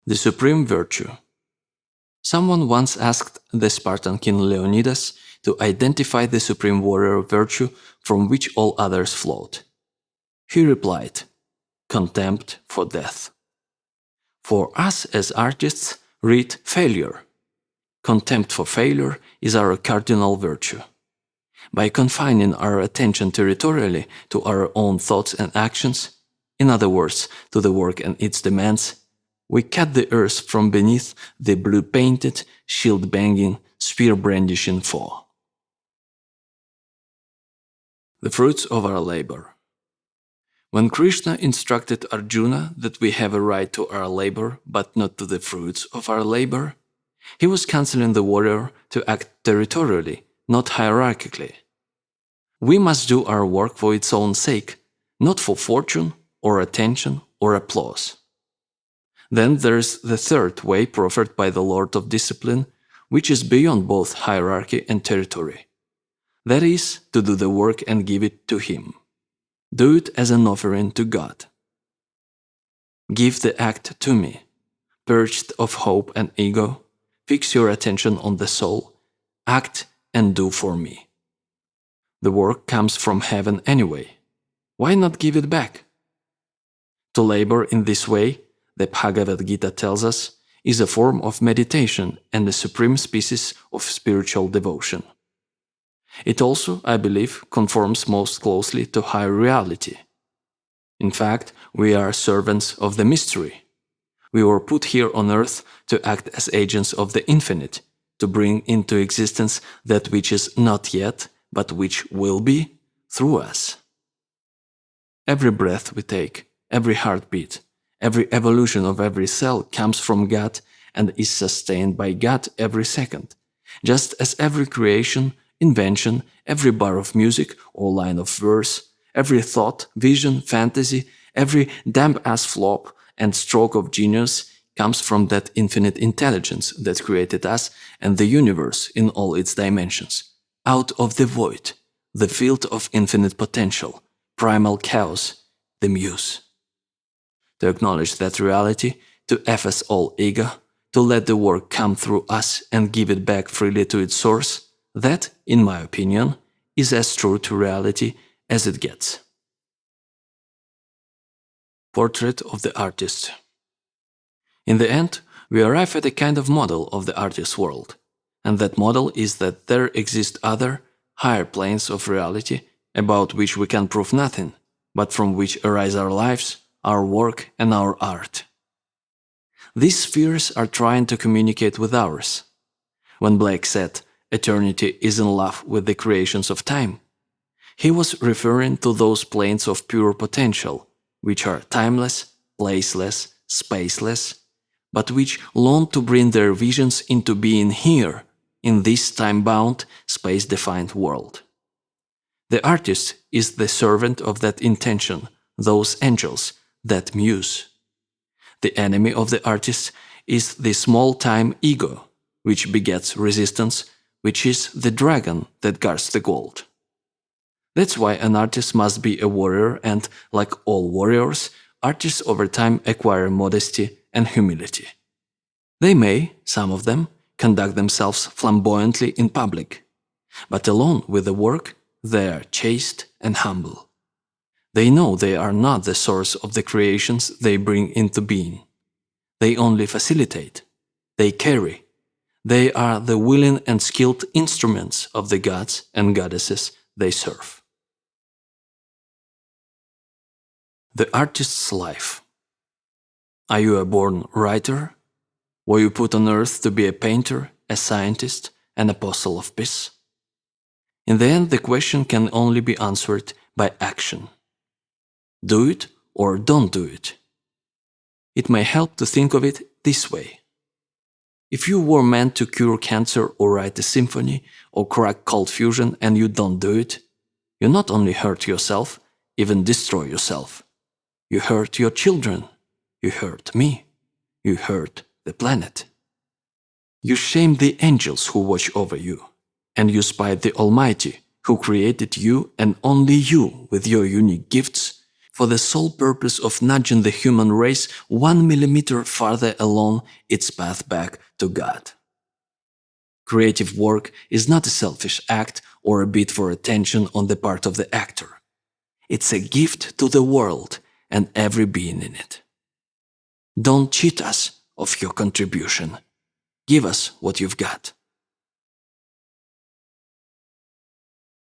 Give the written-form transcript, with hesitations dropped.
The supreme virtue. Someone once asked the Spartan king Leonidas to identify the supreme warrior virtue from which all others flowed. He replied, "Contempt for death." For us as artists, read failure. Contempt for failure is our cardinal virtue. By confining our attention territorially to our own thoughts and actions, in other words, to the work and its demands, we cut the earth from beneath the blue-painted, shield-banging, spear-brandishing foe. The fruits of our labor. When Krishna instructed Arjuna that we have a right to our labor but not to the fruits of our labor, he was counseling the warrior to act territorially, not hierarchically. We must do our work for its own sake, not for fortune or attention or applause. Then there's the third way proffered by the Lord of Discipline, which is beyond both hierarchy and territory. That is, to do the work and give it to Him. Do it as an offering to God. Give the act to me. Purged of hope and ego, fix your attention on the soul, act and do for me. The work comes from heaven anyway. Why not give it back? To labor in this way, the Bhagavad Gita tells us, is a form of meditation and a supreme species of spiritual devotion. It also, I believe, conforms most closely to higher reality. In fact, we are servants of the mystery. We were put here on earth to act as agents of the infinite, to bring into existence that which is not yet, but which will be, through us. Every breath we take, every heartbeat, every evolution of every cell comes from God and is sustained by God every second, just as every creation, invention, every bar of music or line of verse, every thought, vision, fantasy, every damp-ass flop and stroke of genius comes from that infinite intelligence that created us and the universe in all its dimensions, out of the void, the field of infinite potential, primal chaos, the muse. To acknowledge that reality, to efface all ego, to let the work come through us and give it back freely to its source, that, in my opinion, is as true to reality as it gets. Portrait of the artist. In the end, we arrive at a kind of model of the artist's world, and that model is that there exist other, higher planes of reality about which we can prove nothing, but from which arise our lives, our work and our art. These spheres are trying to communicate with ours. When Blake said, "Eternity is in love with the creations of time," he was referring to those planes of pure potential, which are timeless, placeless, spaceless, but which long to bring their visions into being here, in this time-bound, space-defined world. The artist is the servant of that intention, those angels, that muse. The enemy of the artist is the small-time ego, which begets resistance, which is the dragon that guards the gold. That's why an artist must be a warrior and, like all warriors, artists over time acquire modesty and humility. They may, some of them, conduct themselves flamboyantly in public, but alone with the work, they are chaste and humble. They know they are not the source of the creations they bring into being. They only facilitate. They carry. They are the willing and skilled instruments of the gods and goddesses they serve. The artist's life. Are you a born writer? Were you put on earth to be a painter, a scientist, an apostle of peace? In the end, the question can only be answered by action. Do it or don't do it. It may help to think of it this way. If you were meant to cure cancer or write a symphony or crack cold fusion and you don't do it, you not only hurt yourself, even destroy yourself. You hurt your children. You hurt me. You hurt the planet. You shame the angels who watch over you, and you spite the Almighty who created you and only you with your unique gifts, for the sole purpose of nudging the human race 1 millimeter farther along its path back to God. Creative work is not a selfish act or a bid for attention on the part of the actor. It's a gift to the world and every being in it. Don't cheat us of your contribution. Give us what you've got.